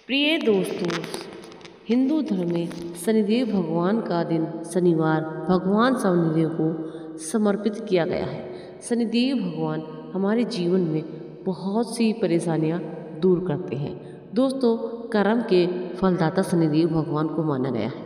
प्रिय दोस्तों, हिंदू धर्म में शनिदेव भगवान का दिन शनिवार भगवान शनिदेव को समर्पित किया गया है। शनिदेव भगवान हमारे जीवन में बहुत सी परेशानियां दूर करते हैं। दोस्तों, कर्म के फलदाता शनिदेव भगवान को माना गया है।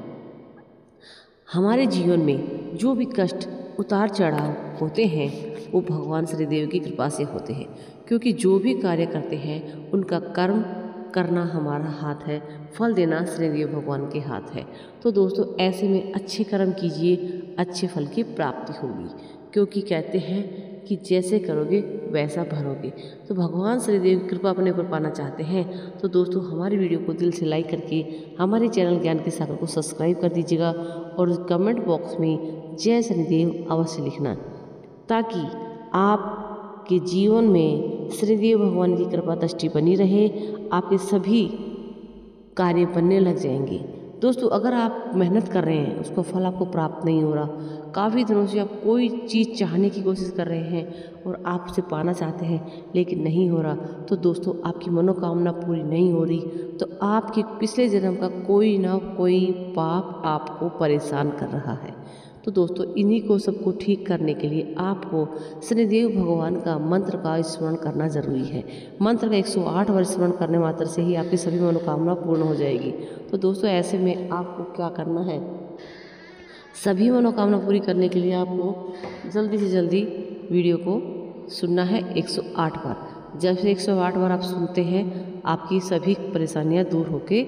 हमारे जीवन में जो भी कष्ट उतार चढ़ाव होते हैं वो भगवान शनिदेव की कृपा से होते हैं, क्योंकि जो भी कार्य करते हैं उनका कर्म करना हमारा हाथ है, फल देना शनिदेव भगवान के हाथ है। तो दोस्तों, ऐसे में अच्छे कर्म कीजिए, अच्छे फल की प्राप्ति होगी, क्योंकि कहते हैं कि जैसे करोगे वैसा भरोगे। तो भगवान शनिदेव की कृपा अपने ऊपर पाना चाहते हैं तो दोस्तों, हमारी वीडियो को दिल से लाइक करके हमारे चैनल ज्ञान के सागर को सब्सक्राइब कर दीजिएगा और कमेंट बॉक्स में जय शनिदेव अवश्य लिखना, ताकि आपके जीवन में शनिदेव भगवान की कृपा दृष्टि बनी रहे, आपके सभी कार्य बनने लग जाएंगे। दोस्तों, अगर आप मेहनत कर रहे हैं उसका फल आपको प्राप्त नहीं हो रहा, काफ़ी दिनों से आप कोई चीज़ चाहने की कोशिश कर रहे हैं और आप उसे पाना चाहते हैं लेकिन नहीं हो रहा, तो दोस्तों आपकी मनोकामना पूरी नहीं हो रही, तो आपके पिछले जन्म का कोई ना कोई पाप आपको परेशान कर रहा है। तो दोस्तों, इन्हीं को सबको ठीक करने के लिए आपको शनिदेव भगवान का मंत्र का स्मरण करना जरूरी है। मंत्र का 108 बार स्मरण करने मात्र से ही आपकी सभी मनोकामना पूर्ण हो जाएगी। तो दोस्तों, ऐसे में आपको क्या करना है, सभी मनोकामना पूरी करने के लिए आपको जल्दी से जल्दी वीडियो को सुनना है 108 बार। जब से 108 बार आप सुनते हैं, आपकी सभी परेशानियां दूर होके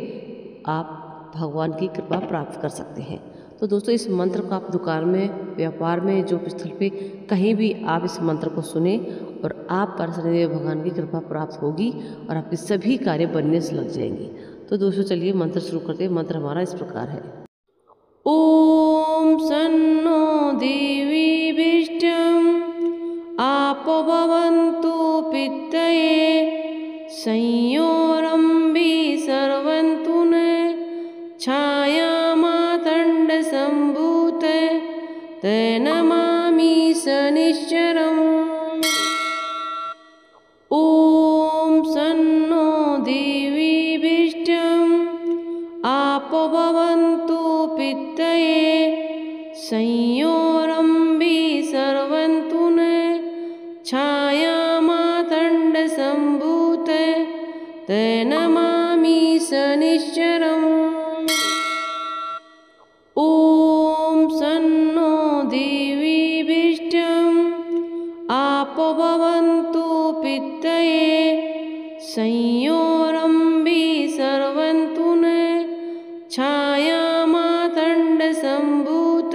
आप भगवान की कृपा प्राप्त कर सकते हैं। तो दोस्तों, इस मंत्र को आप दुकान में, व्यापार में, जो स्थल पे कहीं भी आप इस मंत्र को सुने और आप पर शनिदेव भगवान की कृपा प्राप्त होगी और आपके सभी कार्य बनने से लग जाएंगे। तो दोस्तों, चलिए मंत्र शुरू करते हैं। मंत्र हमारा इस प्रकार है। ओम सन्नो देवीभिष्टम् आपो भवन्तु पितये संयोरम्बि सर्वन्तु न छायामातण्ड सम्भूत तनमामि शनिश्चरम्। ओम सन्नो देवीभिष्टम् आपो भवन्तु पितये संयोरम्बि सर्वन्तु न छायामातण्ड सम्भूत तनमामि शनिश्चरम्। ओम सन्नो देवीभिष्टम् आपो भवन्तु पितये संयोरम्बि सर्वन्तु न छायामातण्ड सम्भूत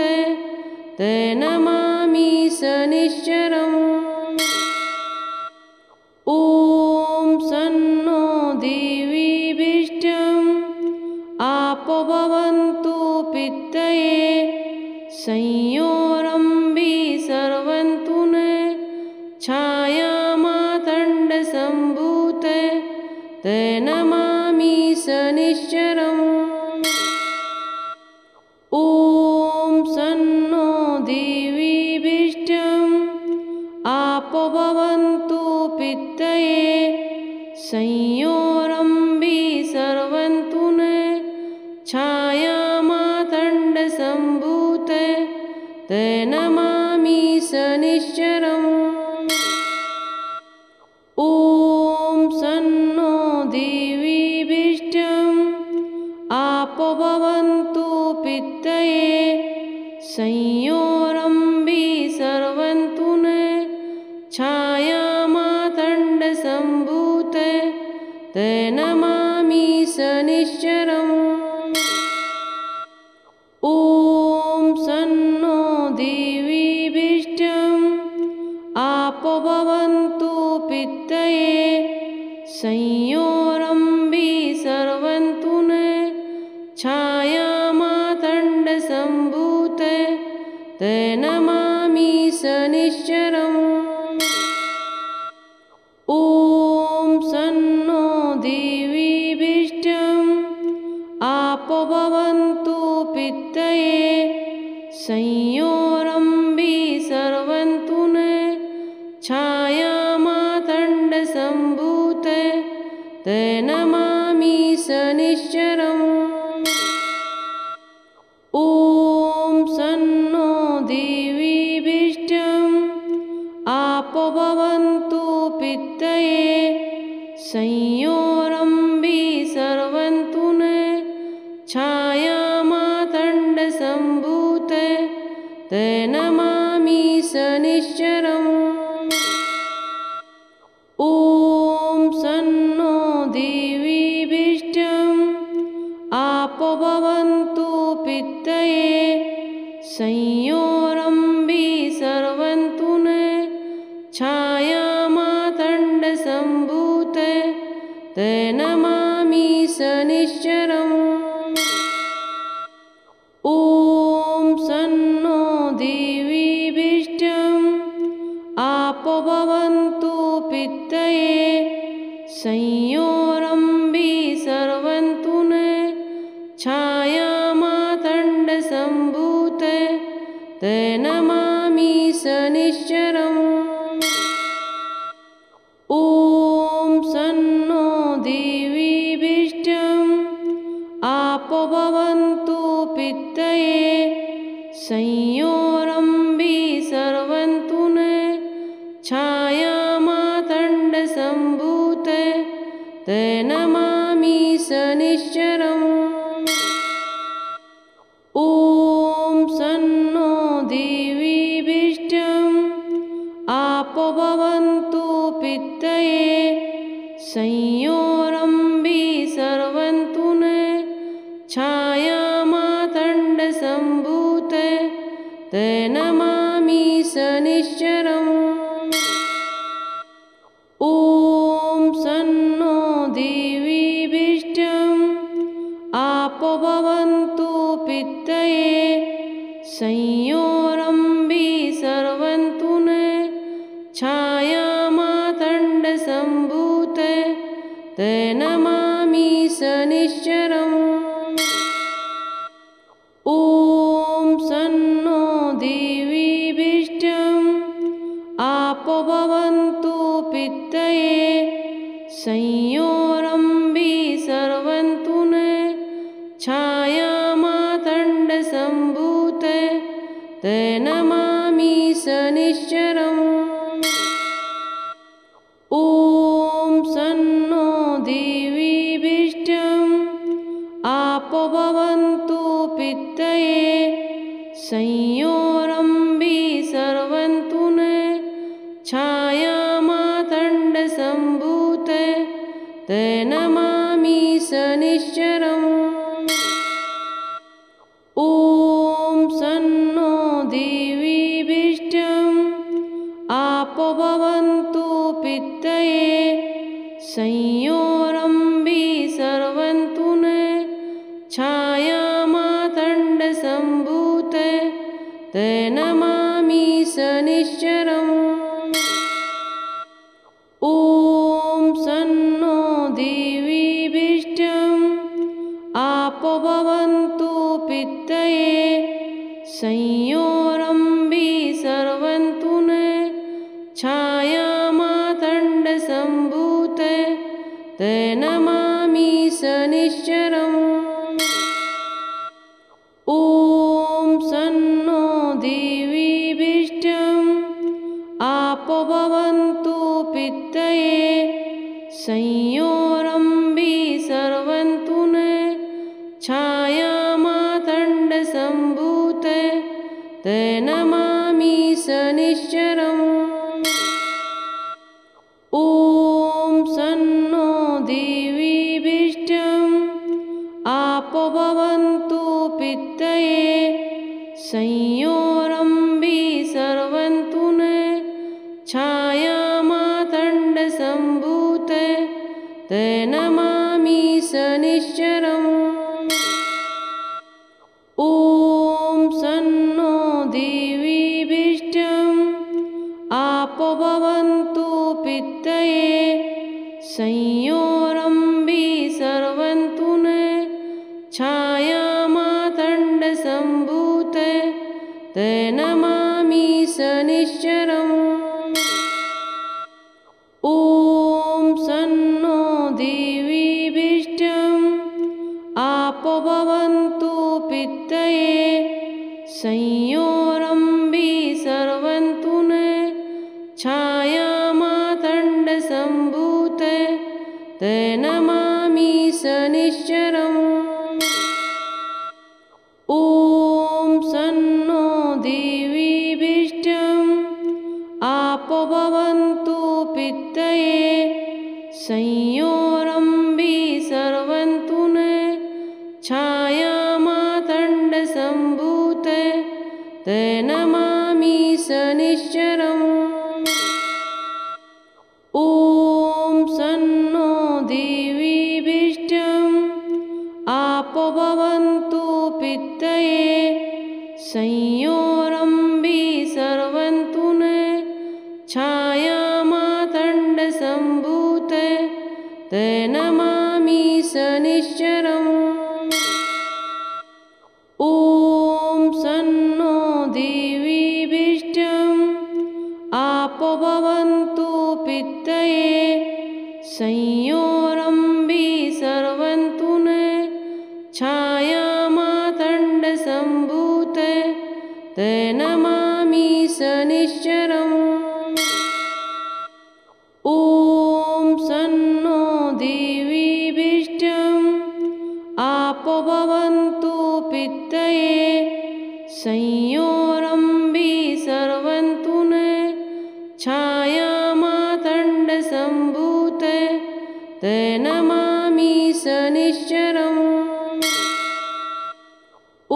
तनमामि शनिश्चरम्। ओम सन्नो देवीभिष्टम् आपो भवन्तु पितये संयोरम्बि सर्वन्तु न छायामातण्ड सम्भूत तनमामि शनिश्चरम्। ओम सन्नो देवीभिष्टम् आपो भवन्तु पितये संयोरम्बि सर्वन्तु न छायामातण्ड सम्भूत तनमामि शनिश्चरम्। ओम सन्नो देवीभिष्टम् आपो भवन्तु पितये संयोरम्बि सर्वन्तु न छायामातण्ड सम्भूत तनमामि शनिश्चरम्। ओम सन्नो देवीभिष्टम् आपो भवन्तु पितये संयोरम्बि सर्वन्तु न छायामातण्ड सम्भूत तनमामि शनिश्चरम्। ओम सन्नो देवीभिष्टम् शनिश्चरम्। ॐ सन्नो देवीभिष्टम् आपो भवन्तु पितये संयोरम्बि सर्वन्तु नः छायामातण्डसम्भूते ते नमामि शनिश्चरम्। ॐ सन्नो देवीभिष्टम् आपो भवन्तु पितये संयोरम्बि सर्वन्तु नः छायामातण्डसम्भूते ते नमामि शनिश्चरम्। ॐ सन्नो देवीभिष्टम् आपो भवन्तु पितये संयोरम्बि सर्वन्तु नः छायामातण्डसम्भूते ते नमामि शनिश्चरम्। ॐ सन्नो देवीभिष्टम् आपो भवन्तु पितये संयोरम्बि सर्वन्तु नः छायामातण्डसम्भूते ते नमामि शनिश्चरम्। ॐ सन्नो देवीभिष्टम् आपो भवन्तु पितये संयोरम्बि सर्वन्तु नः छायामातण्डसम्भूते ते नमामि शनिश्चरम्। ॐ सन्नो देवीभिष्टम् आपो भवन्तु पितये संयोरम्बि सर्वन्तु नः छायामातण्डसम्भूते ते नमामि शनिश्चरम्। ॐ सन्नो देवीभिष्टम् आपो भवन्तु पितये संयोरम्बि सर्वन्तु नः छायामातण्डसम्भूते ते नमामि शनिश्चरम्। ॐ सन्नो देवीभिष्टम् आपो भवन्तु पितये संयोरम्बि सर्वन्तु नः छायामातण्डसम्भूते ते नमामि शनिश्चरम्। ॐ सन्नो देवीभिष्टम् आपो भवन्तु पितये संयोरम्बि सर्वन्तु नः छायामातण्डसम्भूते ते नमामि शनिश्चरम्। ॐ सन्नो देवीभिष्टम् आपो भवन्तु पितये संयोरम्बि सर्वन्तु नः छायामातण्डसम्भूते ते नमामि शनिश्चरम्। ॐ सन्नो देवीभिष्टम् आपो भवन्तु पितये संयोरम्बि सर्वन्तु नः छायामातण्डसम्भूते ते नमामि शनिश्चरम्। ॐ सन्नो देवीभिष्टम् आपो भवन्तु पितये संयोरम्बि सर्वन्तु नः छायामातण्डसम्भूते ते नमामि शनिश्चरम्। ॐ सन्नो देवीभिष्टम् आपो भवन्तु पितये संयोरम्बि सर्वन्तु नः छायामातण्डसम्भूते ते नमामि शनिश्चरम्। ॐ सन्नो देवीभिष्टम् आपो भवन्तु पित्तये संयोरम्बी सर्वन्तु न छायामातण्डसम्भूते ते नमामि शनिश्चरम्। ॐ सन्नो देवीभिष्टम् आपो भवन्तु पित्तये संयोरम्बी सर्वन्तु न छायामातण्डसम्भूते ते नमामि शनिश्चरम्। ॐ सन्नो देवीभिष्टम् आपो भवन्तु पित्तये संयोरम्बी सर्वन्तु न छायामातण्डसम्भूते ते नमामि शनिश्चरम्। ॐ सन्नो देवीभिष्टम् आपो भवन्तु पित्तये संयोरम्बी सर्वन्तु न छायामातण्डसम्भूते ते नमामि शनिश्चरम्। ॐ सन्नो देवीभिष्टम् आपो भवन्तु पित्तये संयोरम्बी सर्वन्तु न छायामातण्डसम्भूते ते नमामि शनिश्चरम्। ॐ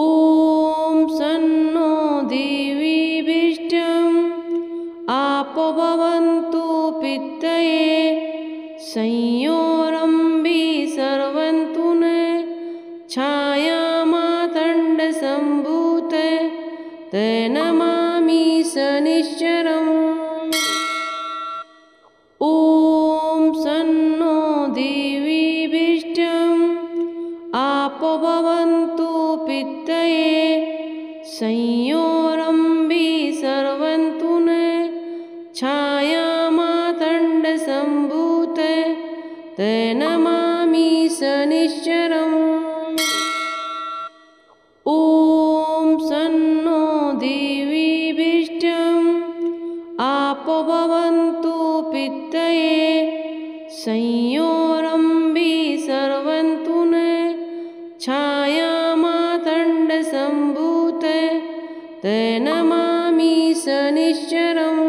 सन्नो देवीभिष्टम् आपो भवन्तु पित्तये संयोरम्बी सर्वन्तु न छायामातण्डसम्भूते ते नमामि शनिश्चरम्। ॐ सन्नो देवीभिष्टम् आपो भवन्तु पित्तये संयोरम्बी सर्वन्तु न छायामातण्डसम्भूते ते नमामि शनिश्चरम्। ॐ सन्नो देवीभिष्टम् आपो भवन्तु पित्तये संयोरम्बी सर्वन्तु न छायामातण्डसम्भूते ते नमामि शनिश्चरम्।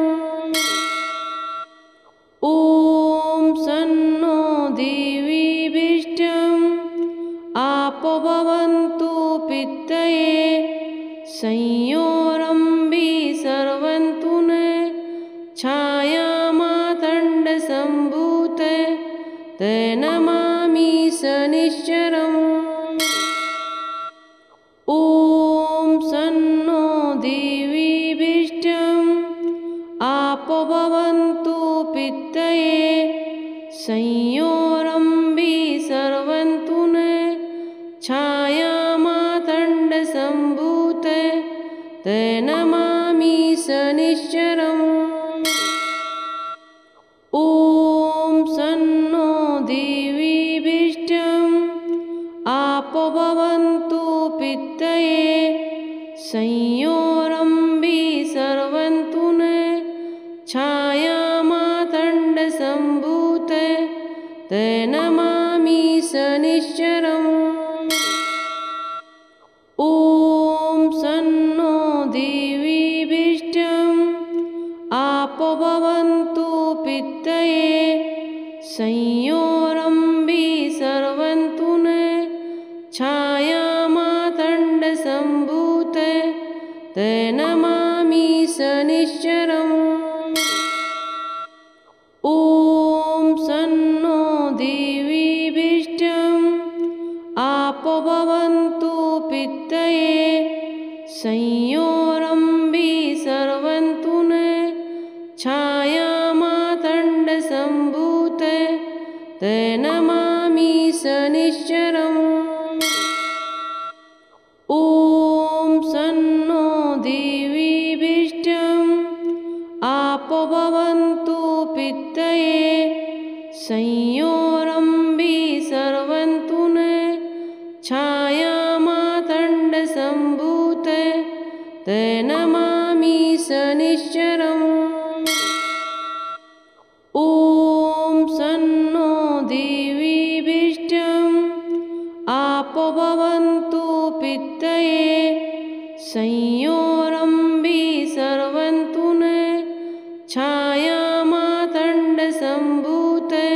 ॐ सन्नो देवीभिष्टम् आपो भवन्तु पित्तये संयोरम्बी सर्वन्तु न छायामातण्डसम्भूते ते नमामि शनिश्चरम्। ॐ सन्नो देवीभिष्टम् आपो भवन्तु पित्तये संयोरम्बी सर्वन्तु न छायामातण्डसम्भूते ते नमामि शनिश्चरम्। ॐ सन्नो देवीभिष्टम् आपो भवन्तु पित्तये संयोरम्बी सर्वन्तु न छायामातण्डसम्भूते ते नमामि शनिश्चरम्। ॐ सन्नो देवीभिष्टम् आपो भवन्तु पित्तये संयोरम्बी सर्वन्तु न छायामातण्डसम्भूते ते नमामि शनिश्चरम्। ॐ सन्नो देवीभिष्टम् आपो भवन्तु पित्तये संयोरम्बी सर्वन्तु न छायामातण्डसम्भूते ते नमामि शनिश्चरम्। ॐ सन्नो देवीभिष्टम् आपो भवन्तु पित्तये संयोरम्बी सर्वन्तु न छाया ते नमामि शनिश्चरम्। ॐ सन्नो देवीभिष्टम् आपो भवन्तु पितये संयोरम्बि सर्वन्तु नः छायामातण्डसम्भूते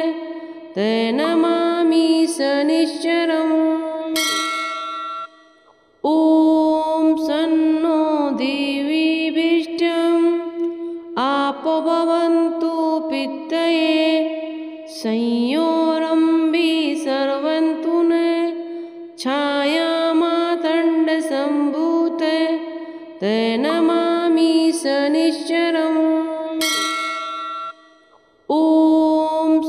ते नमामि शनिश्चरम्। ॐ सन्नो देवीभिष्टम् आपो भवन्तु पितये संयोरम्बि सर्वन्तु नः छायामातण्डसम्भूते ते नमामि शनिश्चरम्। ॐ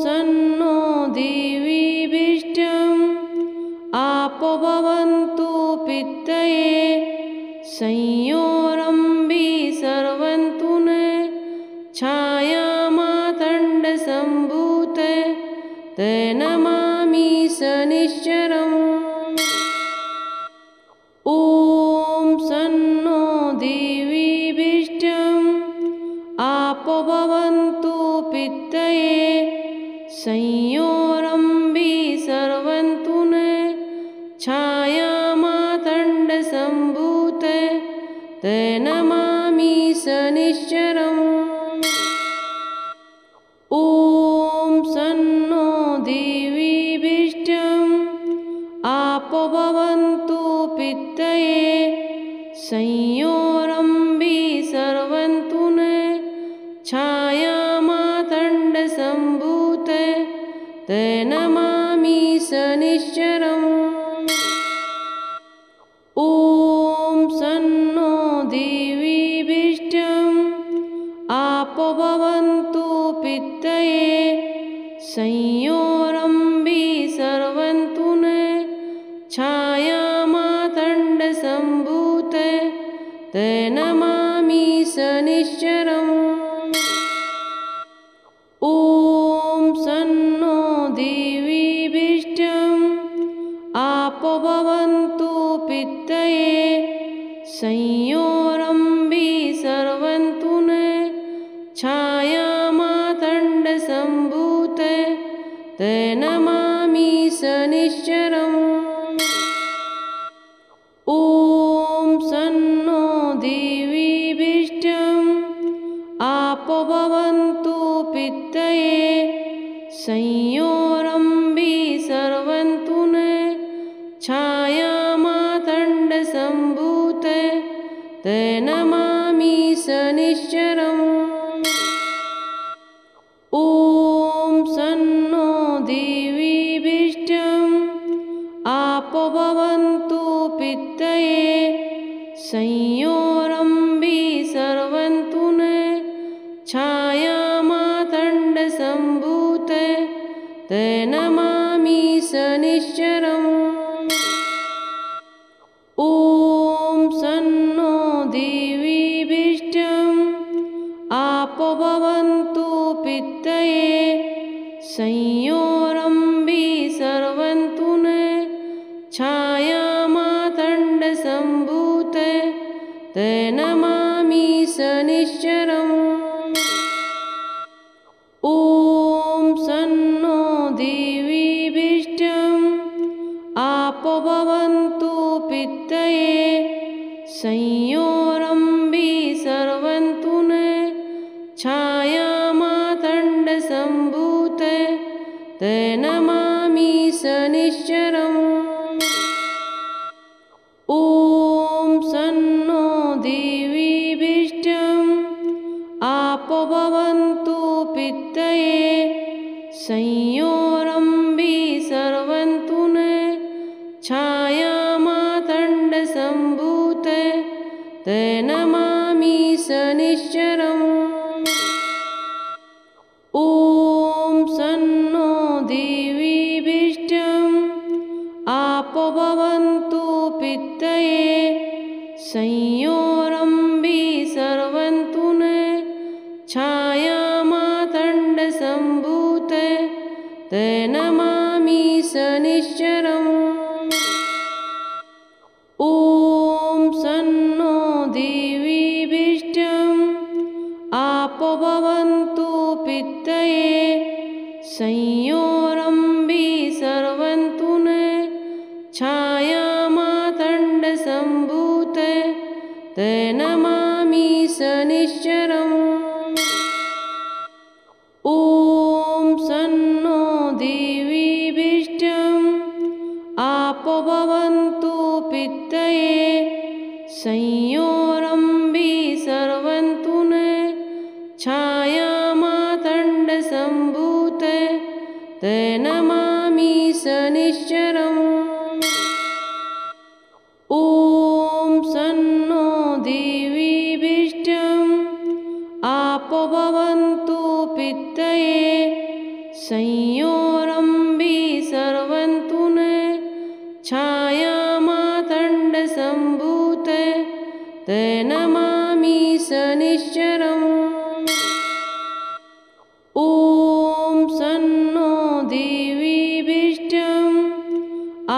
सन्नो देवीभिष्टम् आपो भवन्तु पितये संयोरम्बि सर्वन्तु नः छायामातण्डसम्भूते ते नमामि शनिश्चरम्। ॐ सन्नो देवीभिष्टम् आपो भवन्तु पितये संयोरम्बि सर्वन्तु नः छायामातण्डसम्भूते ते नमामि शनिश्चरम्। ॐ सन्नो देवीभिष्टम् आपो भवन्तु पितये संयोरम्बि सर्वन्तु नः छायामातण्डसम्भूते ते नमामि शनिश्चरम्। ॐ सन्नो देवीभिष्टम् आपो भवन्तु पितये संयोरम्बि सर्वन्तु नः छायामातण्डसम्भूते ते नमामि शनिश्चरम्। ॐ सन्नो देवीभिष्टम् आपो भवन्तु पितये संयोरम्बि सर्वन्तु नः छायामातण्डसम्भूते ते नमामि शनिश्चरम्। ॐ सन्नो देवीभिष्टम् आपो भवन्तु पितये संयोरम्बि सर्वन्तु नः छायामातण्डसम्भूते ते नमामि शनिश्चरम्। ॐ सन्नो देवीभिष्टम् आपो भवन्तु पितये संयोरम्बि सर्वन्तु नः छायामातण्डसम्भूते ते नमामि शनिश्चरम्। ॐ सन्नो देवीभिष्टम् आपो भवन्तु पितये संयोरम्बि सर्वन्तु नः छायामातण्डसम्भूते ते नमामि शनिश्चरम्। ॐ सन्नो देवीभिष्टम् आपो भवन्तु पितये संयोरम्बि सर्वन्तु नः छायामातण्डसम्भूते ते नमामि शनिश्चरम्। ॐ सन्नो देवीभिष्टम् आपो भवन्तु पितये संयोरम्बि सर्वन्तु नः छायामातण्डसम्भूते ते नमामि शनिश्चरम्। ॐ सन्नो देवीभिष्टम् आपो भवन्तु पितये संयोरम्बि सर्वन्तु नः छायामातण्डसम्भूते ते नमामि शनिश्चरम्। ॐ सन्नो देवी ते नमामि शनिश्चरम्। ॐ सन्नो देवीभिष्टम् आपो भवन्तु पितये संयोरम्बि सर्वन्तु नः छायामातण्डसम्भूते ते नमामि शनिश्चरम्। ॐ सन्नो देवीभिष्टम् आपो भवन्तु पितये संयोरम्बि सर्वन्तु नः छायामातण्डसम्भूते ते नमामि शनिश्चरम्। ॐ सन्नो देवीभिष्टम्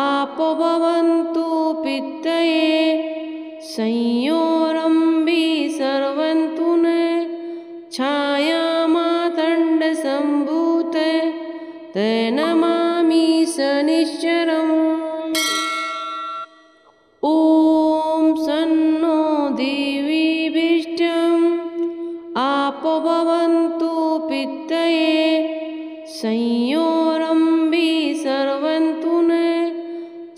आपो भवन्तु पितये संयोरम्बि सर्वन्तु नः छायामातण्डसम्भूते ते नमामि शनिश्चरम्। ॐ सन्नो देवीभिष्टम् आपो भवन्तु पितये संयोरम्बि सर्वन्तु नः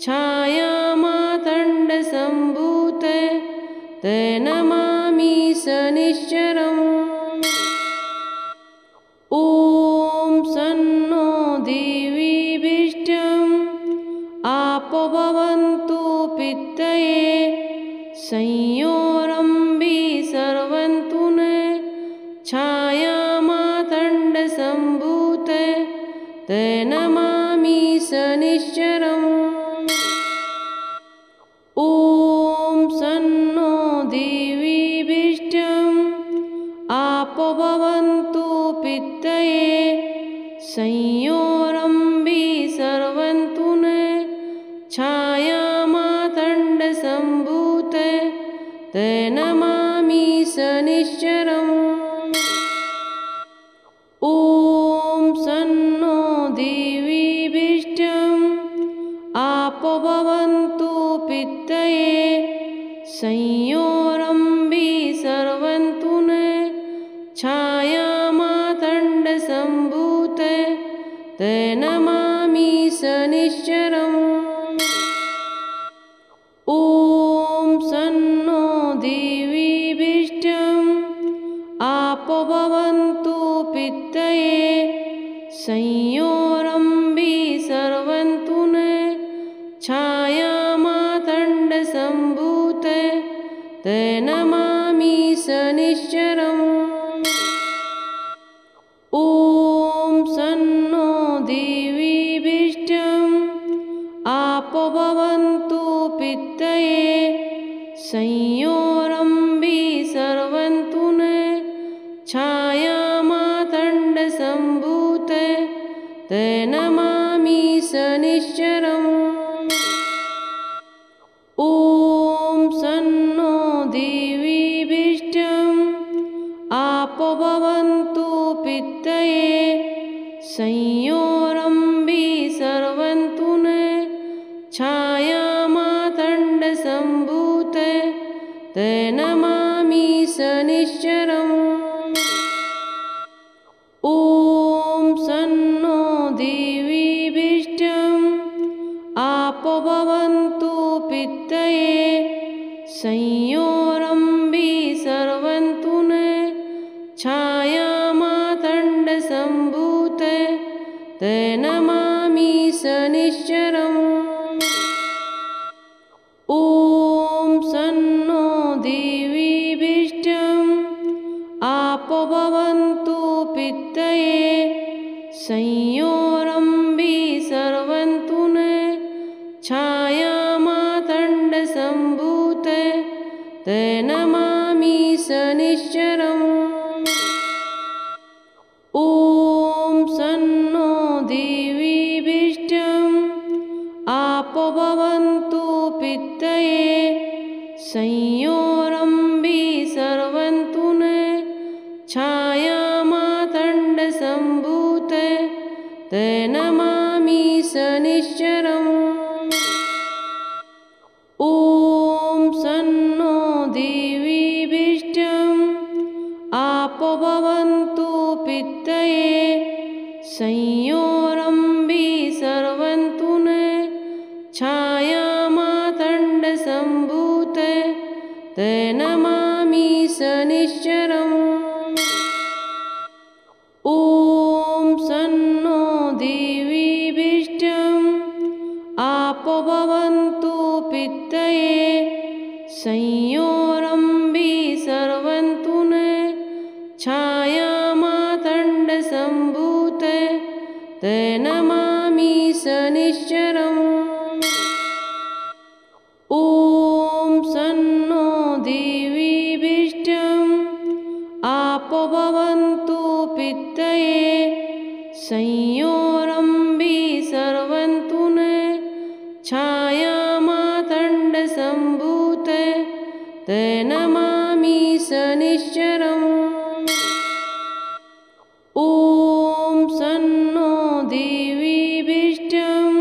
छायामातण्डसम्भूते ते नमामि शनिश्चरम्। ॐ सन्नो देवीभिष्टम् आपो भवन्तु पितये संयोरम्बि सर्वन्तु नः छायामातण्डसम्भूते ते नमामि शनिश्चरम्। ॐ सन्नो देवीभिष्टम् आपो भवन्तु पितये संयोरम्बि सर्वन्तु नः छायामातण्डसम्भूते ते नमामि शनिश्चरम्। ॐ सन्नो देवीभिष्टम् आपो भवन्तु पितये संयोरम्बि सर्वन्तु नः छायामातण्डसम्भूते ते नमामि शनिश्चरम्। ॐ सन्नो देवीभिष्टम् आपो भवन्तु पितये संयोरम्बि सर्वन्तु नः छायामातण्डसम्भूते ते नमामि शनिश्चरम्। ॐ सन्नो देवीभिष्टम् आपो भवन्तु पितये संयोरम्बि सर्वन्तु नः छायामातण्डसम्भूते ते नमामि शनिश्चरम्। ॐ सन्नो देवीभिष्टम् आपो भवन्तु पितये संयोरम्बि सर्वन्तु नः छायामातण्डसम्भूते ते नमामि शनिश्चरम्। ॐ सन्नो देवीभिष्टम् आपो भवन्तु पितये संयोरम्बि सर्वन्तु नः छायामातण्डसम्भूते ते नमामि शनिश्चरम्। ॐ सन्नो देवीभिष्टम् आपो भवन्तु पितये संयोरम्बि सर्वन्तु नः छायामातण्डसम्भूते ते नमामि शनिश्चरम्। ॐ सन्नो देवीभिष्टम् आपो भवन्तु पितये संयोरम्बि सर्वन्तु नः छायामातण्डसम्भूते ते नमामि शनिश्चरम्। ॐ सन्नो देवी छायामातण्डसम्भूते ते नमामि शनिश्चरम्। ॐ सन्नो देवीभिष्टम् आपो भवन्तु पितये संयोरम्भि सर्वन्तु नः छायामातण्डसम्भूते ते नमामि शनिश्चरम्। ॐ सन्नो देवीभिष्टम् आपो भवन्तु पितये संयोरम्भि सर्वन्तु नः छायामातण्डसम्भूते ते नमामि शनिश्चरम्। ॐ सन्नो देवीभिष्टम्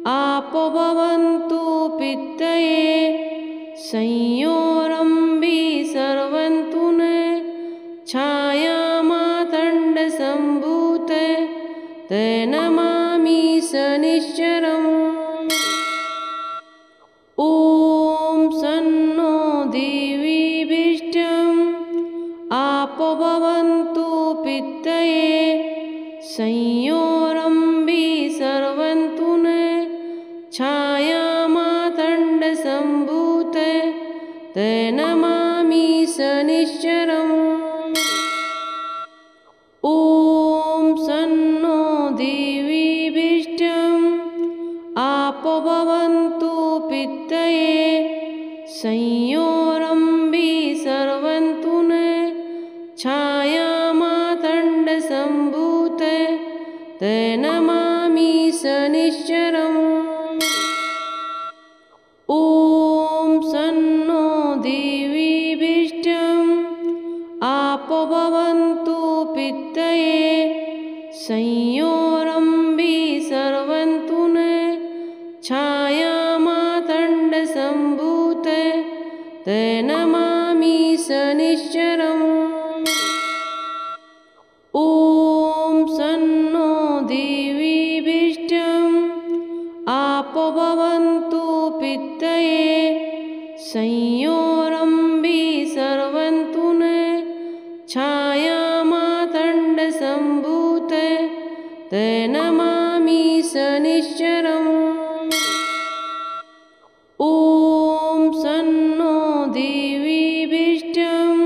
आपो भवन्तु पितये संयोरम्भि सर्वन्तु नः छायामातण्डसम्भूते ते नमामि शनिश्चरम्। ॐ सन्नो देवीभिष्टम् आपो भवन्तु पितये संयोरम्भि सर्वन्तु नः छायामातण्डसम्भूते ते नमामि शनिश्चरम्। ॐ सन्नो देवीभिष्टम् आपो भवन्तु पितये संयोरम्भि सर्वन्तु नः छायामातण्डसम्भूते ते नमामि शनिश्चरम्। ॐ सन्नो देवीभिष्टम् आपो भवन्तु पितये संयोरम्भि सर्वन्तु नः छायामातण्डसम्भूते ते नमामि शनिश्चरम्। ॐ सन्नो देवीभिष्टम् आपो भवन्तु पितये संयोरम्भि सर्वन्तु नः छायामातण्डसम्भूते ते नमामि शनिश्चरम्। ॐ सन्नो देवीभिष्टम्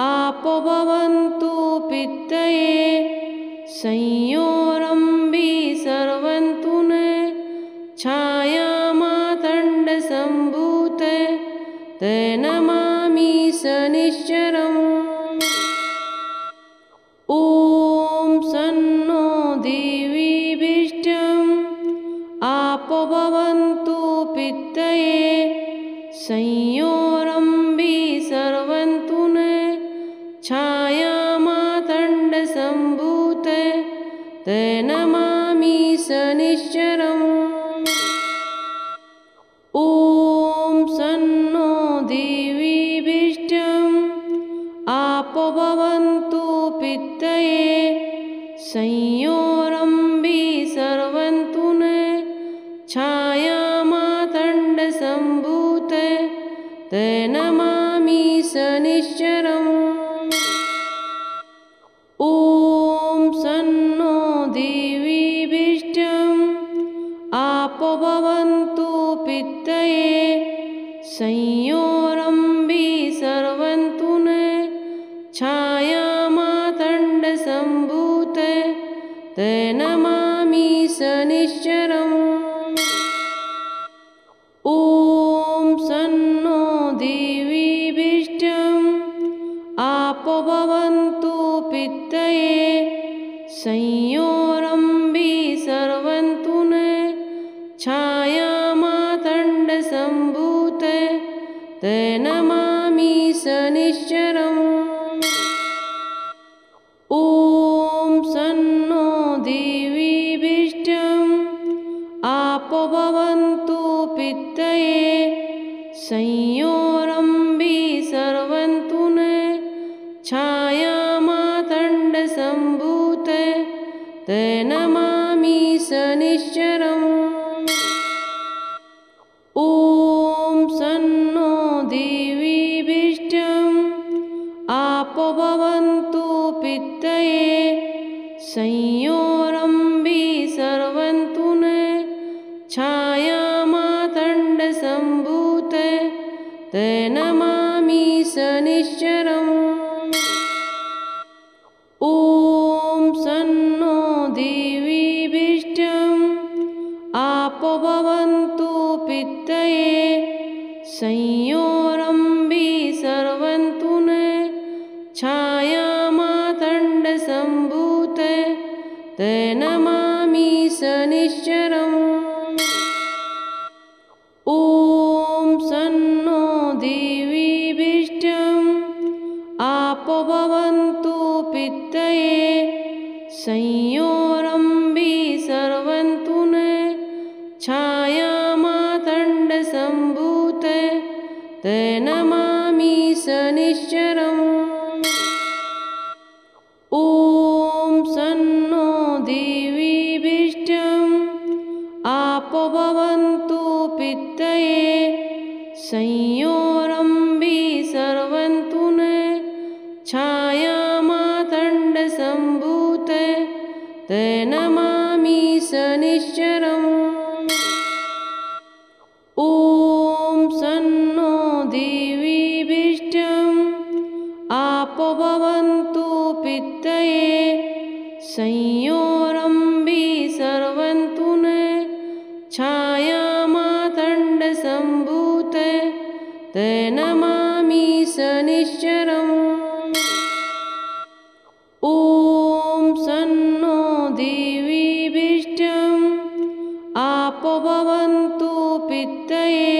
आपो भवन्तु पितये संयोरम्भि सर्वन्तु नः छायामातण्डसम्भूते ते नमामि शनिश्चरम्। ॐ सन्नो देवीभिष्टम् आपो भवन्तु पितये संयोरम्भि सर्वन्तु नः छायामातण्डसम्भूते ते नमामि शनिश्चरम्। ॐ सन्नो देवीभिष्टम् आपो भवन्तु पितये संयोरम्भि सर्वन्तु नः छायामातण्डसम्भूते ते नमामि शनिश्चरम्। ॐ सन्नो देवीभिष्टम् आपो भवन्तु पितये संयोरम्भि सर्वन्तु नः छायामातण्डसम्भूते ते नमामि शनिश्चरम्। ॐ सन्नो देवीभिष्टम् आपो भवन्तु पितये संयोरम्भि सर्वन्तु नः छायामातण्डसम्भूते ते नमामि शनिश्चरम्। ॐ सन्नो देवीभिष्टम् आपो भवन्तु पितये संयोरम्भि सर्वन्तु नः छायामातण्डसम्भूते ते नमामि शनिश्चरम्। सम्भूते ते नमामि शनिश्चरम्। ॐ सन्नो देवीभिष्टम् आपो भवन्तु पितये संयोरम्बि सर्वन्तु ने छायामातण्डसम्भूते ते नमामि शनिश्चरम्। ॐ सन्नो देवीभिष्टम् आपो भवन्तु पितये संयोरम्बि सर्वन्तु ने छायामातण्डसम्भूते ते नमामि शनिश्चरम्। ॐ सन्नो देवीभिष्टम् आपो भवन्तु पितये संयोरम्बि सर्वन्तु ने छायामातण्डसम्भूते ते नमामि शनिश्चरम्। ॐ सन्नो देवीभिष्टम् आपो भवन्तु पितये संयोरम्बि सर्वन्तु ने छायामातण्डसम्भूते ते नमामि शनिश्चरम्। ॐ सन्नो देवीभिष्टम् आपो भवन्तु पितये